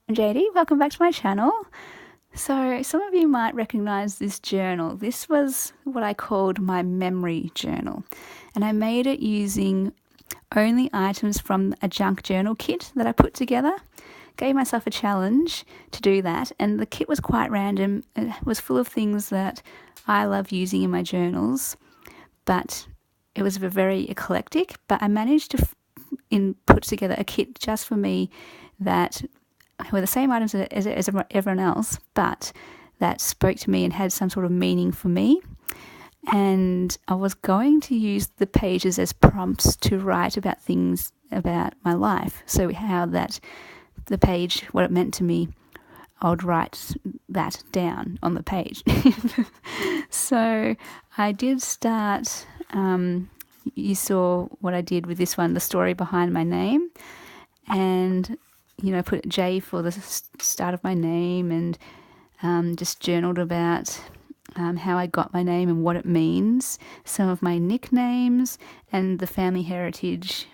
I'm JD, welcome back to my channel. So some of you might recognize this journal. This was what I called my memory journal, and I made it using only items from a junk journal kit that I put together. Gave myself a challenge to do that, and the kit was quite random. It was full of things that I love using in my journals, but it was very eclectic. But I managed to put together a kit just for me that were the same items as everyone else, but that spoke to me and had some sort of meaning for me. And I was going to use the pages as prompts to write about things about my life. So how that the page, what it meant to me, I would write that down on the page. So I did start, you saw what I did with this one, the story behind my name. And put J for the start of my name, and just journaled about how I got my name and what it means, some of my nicknames, and the family heritage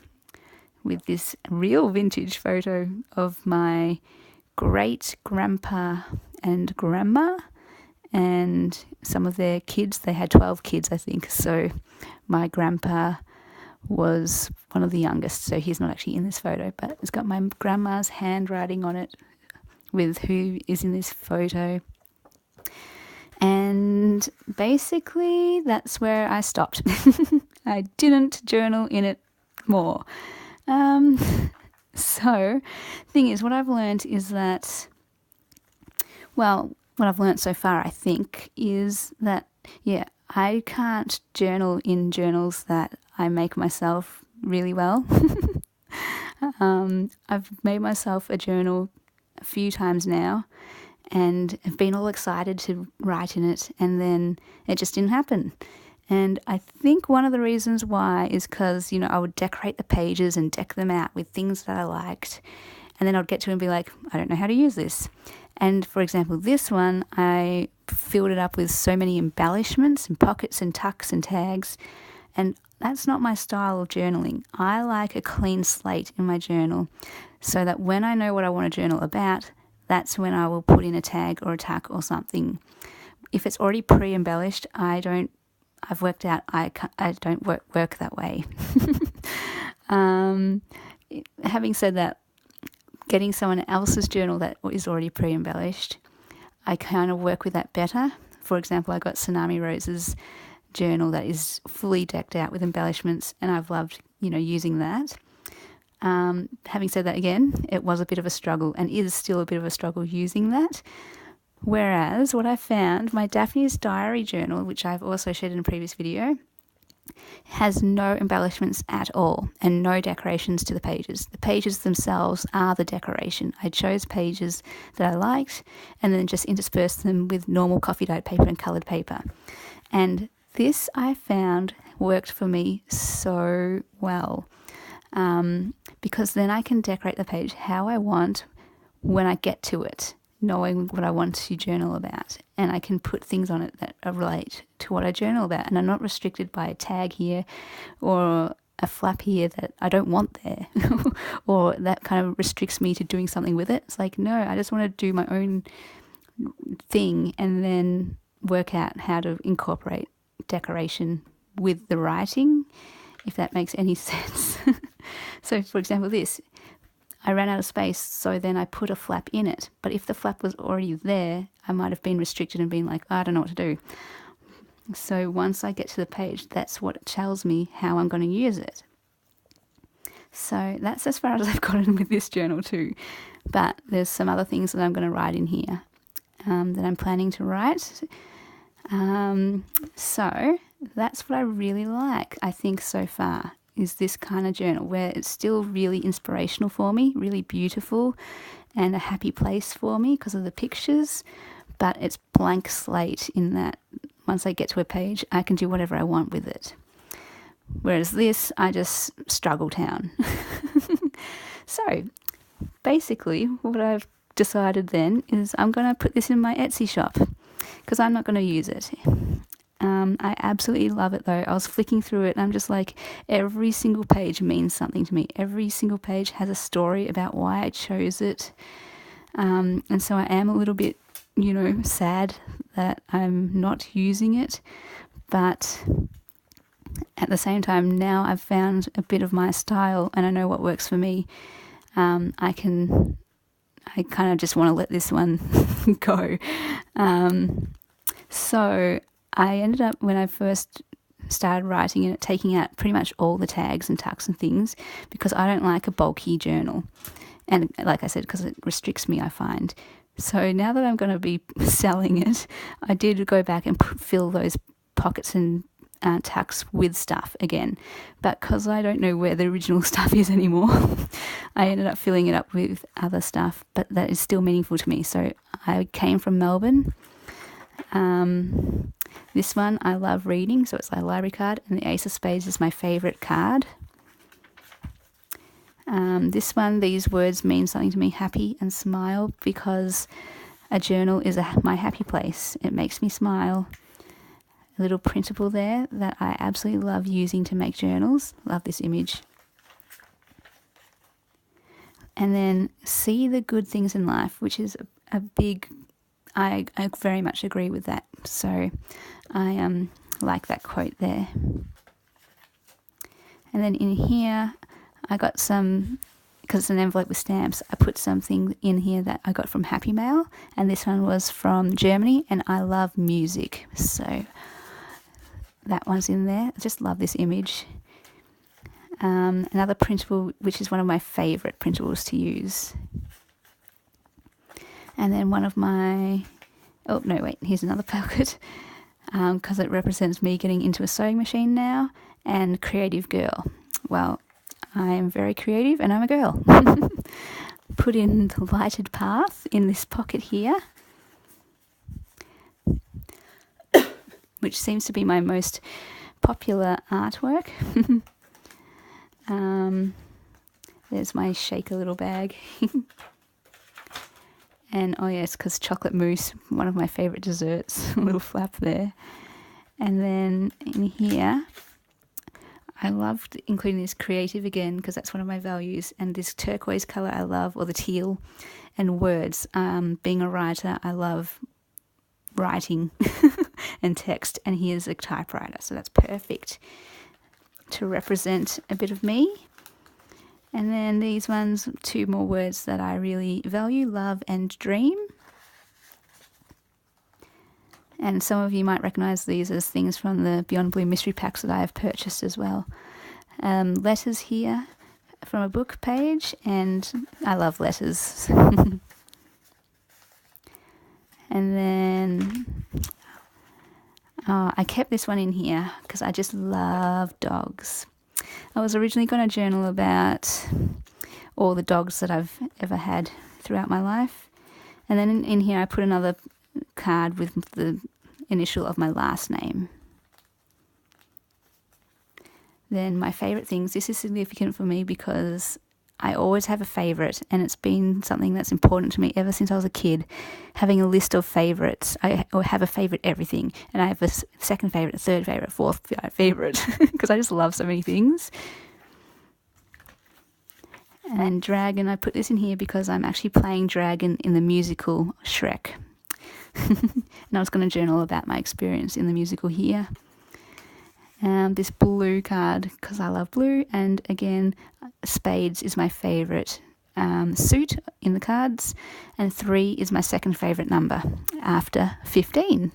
with this real vintage photo of my great grandpa and grandma and some of their kids. They had 12 kids, I think. So my grandpa was one of the youngest, so he's not actually in this photo, but it's got my grandma's handwriting on it with who is in this photo. And basically that's where I stopped. I didn't journal in it more. So thing is, what I've learned is that, what I've learned so far, I think, is that, I can't journal in journals that I make myself really well. I've made myself a journal a few times now and have been all excited to write in it, and then it just didn't happen. And I think one of the reasons why is because, I would decorate the pages and deck them out with things that I liked, and then I'd get to it and be like, I don't know how to use this. And for example, this one, I filled it up with so many embellishments and pockets and tucks and tags, and that's not my style of journaling. I like a clean slate in my journal so that when I know what I want to journal about, that's when I will put in a tag or a tuck or something. If it's already pre-embellished, I've worked out I don't work that way. Having said that, getting someone else's journal that is already pre-embellished, I kind of work with that better. For example, I got Tsunami Rose's journal that is fully decked out with embellishments, and I've loved, using that. Having said that, again, it was a bit of a struggle and is still a bit of a struggle using that. Whereas what I found, my Daphne's Diary journal, which I've also shared in a previous video, has no embellishments at all and no decorations to the pages. The pages themselves are the decoration. I chose pages that I liked and then just interspersed them with normal coffee dyed paper and coloured paper. And this I found worked for me so well, because then I can decorate the page how I want when I get to it, knowing what I want to journal about, and I can put things on it that relate to what I journal about, and I'm not restricted by a tag here or a flap here that I don't want there or that kind of restricts me to doing something with it. It's like, no, I just want to do my own thing and then work out how to incorporate decoration with the writing, if that makes any sense. So for example, this, I ran out of space, so then I put a flap in it. But if the flap was already there, I might have been restricted and been like, I don't know what to do. So once I get to the page, that's what tells me how I'm going to use it. So that's as far as I've gotten with this journal too. But there's some other things that I'm going to write in here that I'm planning to write. So that's what I really like, I think, so far, is this kind of journal where it's still really inspirational for me, really beautiful and a happy place for me because of the pictures, but it's blank slate in that once I get to a page, I can do whatever I want with it. Whereas this, I just struggle town. So basically what I've decided then is I'm going to put this in my Etsy shop because I'm not going to use it. I absolutely love it though. I was flicking through it and I'm just like, every single page means something to me. Every single page has a story about why I chose it. And so I am a little bit, sad that I'm not using it. But at the same time, now I've found a bit of my style and I know what works for me. I kind of just want to let this one go. So I ended up, when I first started writing it, taking out pretty much all the tags and tucks and things, because I don't like a bulky journal. And like I said, because it restricts me, I find. So now that I'm going to be selling it, I did go back and fill those pockets and tucks with stuff again. But because I don't know where the original stuff is anymore, I ended up filling it up with other stuff. But that is still meaningful to me. So I came from Melbourne. This one I love reading, so it's my library card, and the Ace of Spades is my favourite card. This one, these words mean something to me, happy and smile, because a journal is my happy place. It makes me smile. A little printable there that I absolutely love using to make journals. Love this image. And then see the good things in life, which is a big, I very much agree with that. So I like that quote there. And then in here, I got some, because it's an envelope with stamps, I put something in here that I got from Happy Mail, and this one was from Germany, and I love music, so that one's in there. I just love this image. Another printable, which is one of my favourite printables to use. And then one of my, here's another pocket, because it represents me getting into a sewing machine now, and creative girl. Well, I am very creative and I'm a girl. Put in the lighted path in this pocket here, which seems to be my most popular artwork. There's my shaker little bag. And oh yes, because chocolate mousse, one of my favourite desserts, a little flap there. And then in here, I loved including this creative again, because that's one of my values, and this turquoise colour I love, or the teal, and words. Being a writer, I love writing and text, and here's a typewriter, so that's perfect to represent a bit of me. And then these ones, two more words that I really value, love and dream. And some of you might recognise these as things from the Beyond Blue mystery packs that I have purchased as well. Letters here from a book page, and I love letters. And then I kept this one in here because I just love dogs. I was originally going to journal about all the dogs that I've ever had throughout my life. And then in here I put another card with the initial of my last name. Then my favourite things. This is significant for me because I always have a favourite, and it's been something that's important to me ever since I was a kid, having a list of favourites. I have a favourite everything, and I have a second favourite, a third favourite, fourth favourite, because I just love so many things. And Dragon, I put this in here because I'm actually playing Dragon in the musical Shrek. And I was going to journal about my experience in the musical here. This blue card, because I love blue, and again, spades is my favourite suit in the cards, and 3 is my second favourite number after 15.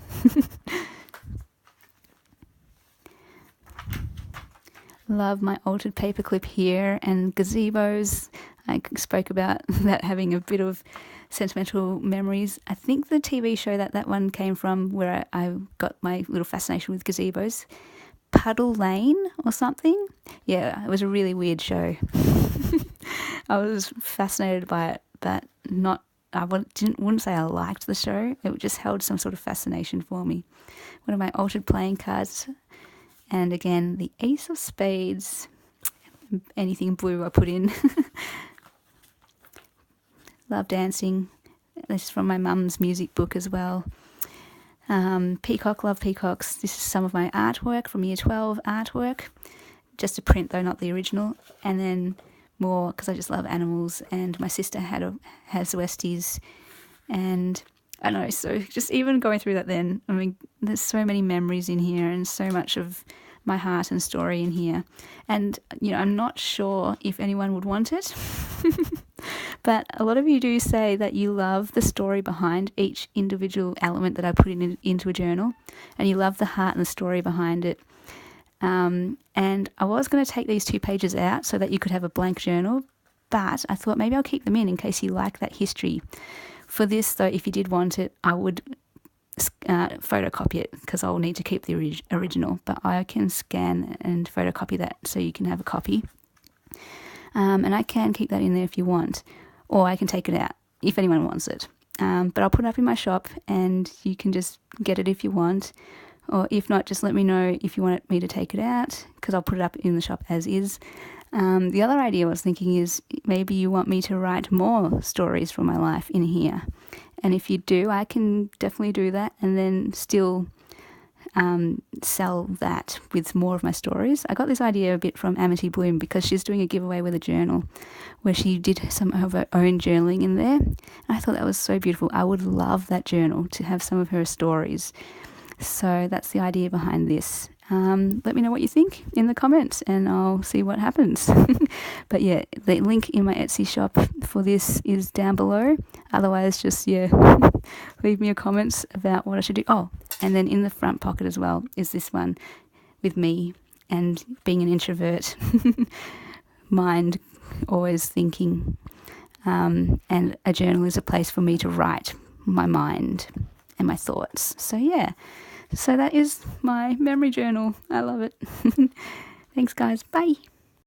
Love my altered paperclip here, and gazebos. I spoke about that having a bit of sentimental memories. I think the TV show that one came from, where I got my little fascination with gazebos. Puddle Lane or something. Yeah, it was a really weird show. I was fascinated by it, but wouldn't say I liked the show. It just held some sort of fascination for me. One of my altered playing cards, and again the Ace of Spades. Anything blue I put in. Love dancing. This is from my mum's music book as well. Peacock, love peacocks. This is some of my artwork from Year 12 artwork. Just a print though, not the original. And then more because I just love animals, and my sister has Westies, and I don't know, so just even going through that then, I mean, there's so many memories in here and so much of my heart and story in here. And, I'm not sure if anyone would want it, but a lot of you do say that you love the story behind each individual element that I put into a journal, and you love the heart and the story behind it. And I was going to take these 2 pages out so that you could have a blank journal, but I thought maybe I'll keep them in case you like that history. For this, though, if you did want it, I would photocopy it because I'll need to keep the original, but I can scan and photocopy that so you can have a copy. And I can keep that in there if you want, or I can take it out if anyone wants it. But I'll put it up in my shop and you can just get it if you want, or if not, just let me know if you want me to take it out because I'll put it up in the shop as is. The other idea I was thinking is maybe you want me to write more stories from my life in here. And if you do, I can definitely do that and then still sell that with more of my stories. I got this idea a bit from Amity Bloom because she's doing a giveaway with a journal where she did some of her own journaling in there. And I thought that was so beautiful. I would love that journal to have some of her stories. So that's the idea behind this. Let me know what you think in the comments and I'll see what happens. But yeah, the link in my Etsy shop for this is down below. Otherwise, just, leave me a comment about what I should do. Oh, and then in the front pocket as well is this one with me and being an introvert, mind always thinking. And a journal is a place for me to write my mind and my thoughts. So yeah. So that is my memory journal. I love it. Thanks, guys. Bye.